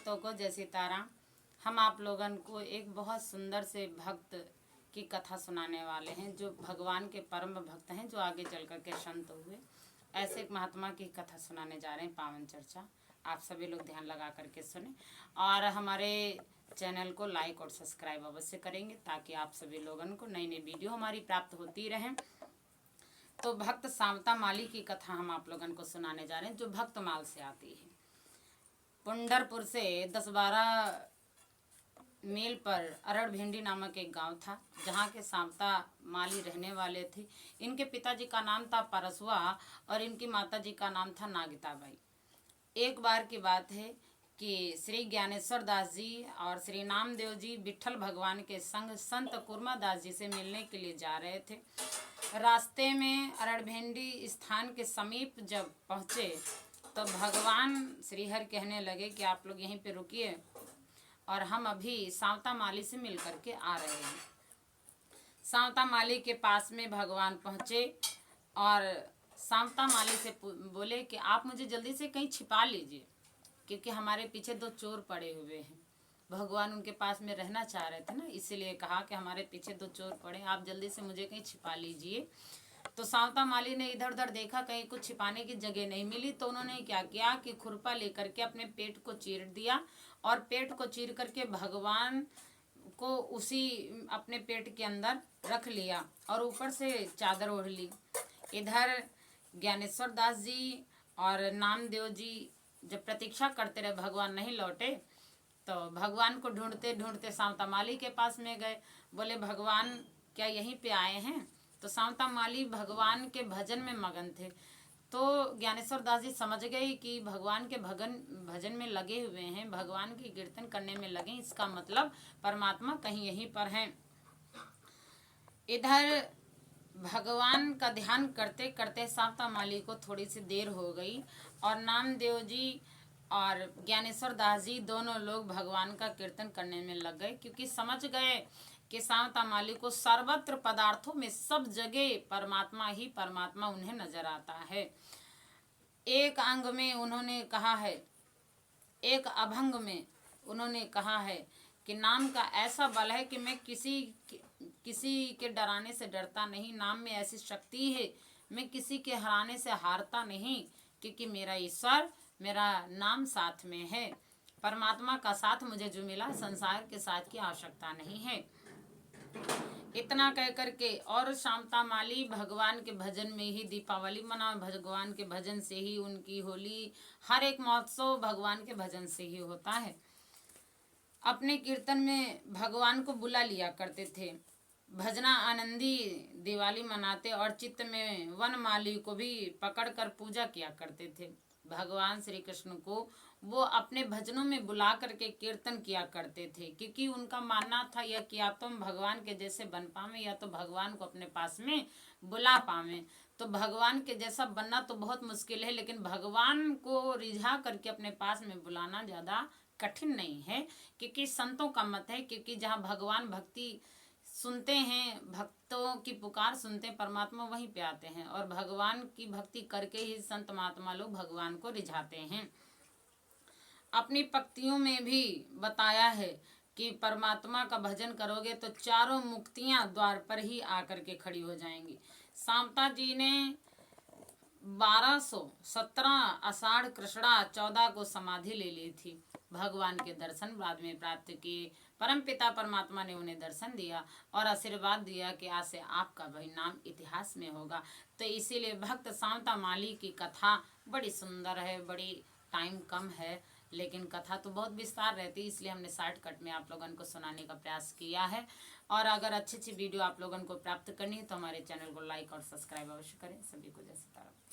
भक्तों को जय सीताराम। हम आप लोगन को एक बहुत सुंदर से भक्त की कथा सुनाने वाले हैं, जो भगवान के परम भक्त हैं, जो आगे चल कर के संत हुए। ऐसे एक महात्मा की कथा सुनाने जा रहे हैं, पावन चर्चा। आप सभी लोग ध्यान लगा करके सुने और हमारे चैनल को लाइक और सब्सक्राइब अवश्य करेंगे, ताकि आप सभी लोगन को नई नई वीडियो हमारी प्राप्त होती रहें। तो भक्त सावता माली की कथा हम आप लोगन को सुनाने जा रहे हैं, जो भक्त माल से आती है। पुंडरपुर से 10-12 मील पर अरड़ भिंडी नामक एक गांव था, जहां के सावता माली रहने वाले थे। इनके पिताजी का नाम था परसुआ और इनकी माताजी का नाम था नागिताबाई। एक बार की बात है कि श्री ज्ञानेश्वर दास जी और श्री नामदेव जी विठल भगवान के संग संत कुर्मा दास जी से मिलने के लिए जा रहे थे। रास्ते में अरड़भेंडी स्थान के समीप जब पहुँचे तो भगवान श्रीहरि कहने लगे कि आप लोग यहीं पे रुकिए और हम अभी सावता माली से मिल करके आ रहे हैं। सावता माली के पास में भगवान पहुँचे और सावता माली से बोले कि आप मुझे जल्दी से कहीं छिपा लीजिए, क्योंकि हमारे पीछे 2 चोर पड़े हुए हैं। भगवान उनके पास में रहना चाह रहे थे ना, इसीलिए कहा कि हमारे पीछे 2 चोर पड़े, आप जल्दी से मुझे कहीं छिपा लीजिए। तो सावता माली ने इधर उधर देखा, कहीं कुछ छिपाने की जगह नहीं मिली। तो उन्होंने क्या किया कि खुरपा लेकर के अपने पेट को चीर दिया और पेट को चीर करके भगवान को उसी अपने पेट के अंदर रख लिया और ऊपर से चादर ओढ़ ली। इधर ज्ञानेश्वर दास जी और नामदेव जी जब प्रतीक्षा करते रहे, भगवान नहीं लौटे, तो भगवान को ढूंढते ढूंढते सावता माली के पास में गए। बोले, भगवान क्या यहीं पे आए हैं? तो सावता माली भगवान के भजन में मगन थे। तो ज्ञानेश्वर दास जी समझ गए कि भगवान के भजन में लगे हुए हैं, भगवान की कीर्तन करने में लगे, इसका मतलब परमात्मा कहीं यहीं पर हैं। इधर भगवान का ध्यान करते करते सावता माली को थोड़ी सी देर हो गई और नामदेव जी और ज्ञानेश्वर दास जी दोनों लोग भगवान का कीर्तन करने में लग गए, क्योंकि समझ गए कि सावता माली को सर्वत्र पदार्थों में सब जगह परमात्मा ही परमात्मा उन्हें नजर आता है। एक अंग में उन्होंने कहा है, एक अभंग में उन्होंने कहा है कि नाम का ऐसा बल है कि मैं किसी के डराने से डरता नहीं। नाम में ऐसी शक्ति है, मैं किसी के हराने से हारता नहीं, क्योंकि मेरा ईश्वर, मेरा नाम साथ में है। परमात्मा का साथ मुझे जो मिला, संसार के साथ की आवश्यकता नहीं है। इतना कह करके और सावता माली भगवान के भजन में ही दीपावली मना, भगवान के भजन से ही उनकी होली, हर एक महोत्सव भगवान के भजन से ही होता है। अपने कीर्तन में भगवान को बुला लिया करते थे। भजना आनंदी दिवाली मनाते और चित्त में वनमाली को भी पकड़कर पूजा किया करते थे। भगवान श्री कृष्ण को वो अपने भजनों में बुला करके कीर्तन किया करते थे, क्योंकि उनका मानना था यह कि या तो हम भगवान के जैसे बन पावे या तो भगवान को अपने पास में बुला पावे। तो भगवान के जैसा बनना तो बहुत मुश्किल है, लेकिन भगवान को रिझा करके अपने पास में बुलाना ज़्यादा कठिन नहीं है, क्योंकि संतों का मत है, क्योंकि जहाँ भगवान भक्ति सुनते हैं, भक्तों की पुकार सुनते हैं, परमात्मा वहीं पे आते हैं और भगवान की भक्ति करके ही संत महात्मा लोग भगवान को रिझाते हैं। अपनी पंक्तियों में भी बताया है कि परमात्मा का भजन करोगे तो चारों मुक्तियां द्वार पर ही आकर के खड़ी हो जाएंगी। सावता जी ने 1217 आषाढ़ कृष्णा 14 को समाधि ले ली थी। भगवान के दर्शन बाद में प्राप्त किए। परमपिता परमात्मा ने उन्हें दर्शन दिया और आशीर्वाद दिया कि आज से आपका भाई नाम इतिहास में होगा। तो इसीलिए भक्त सावता माली की कथा बड़ी सुंदर है। बड़ी टाइम कम है, लेकिन कथा तो बहुत विस्तार रहती है, इसलिए हमने शॉर्टकट में आप लोगन को सुनाने का प्रयास किया है। और अगर अच्छी अच्छी वीडियो आप लोगन को प्राप्त करनी है तो हमारे चैनल को लाइक और सब्सक्राइब अवश्य करें। सभी को जय सीताराम।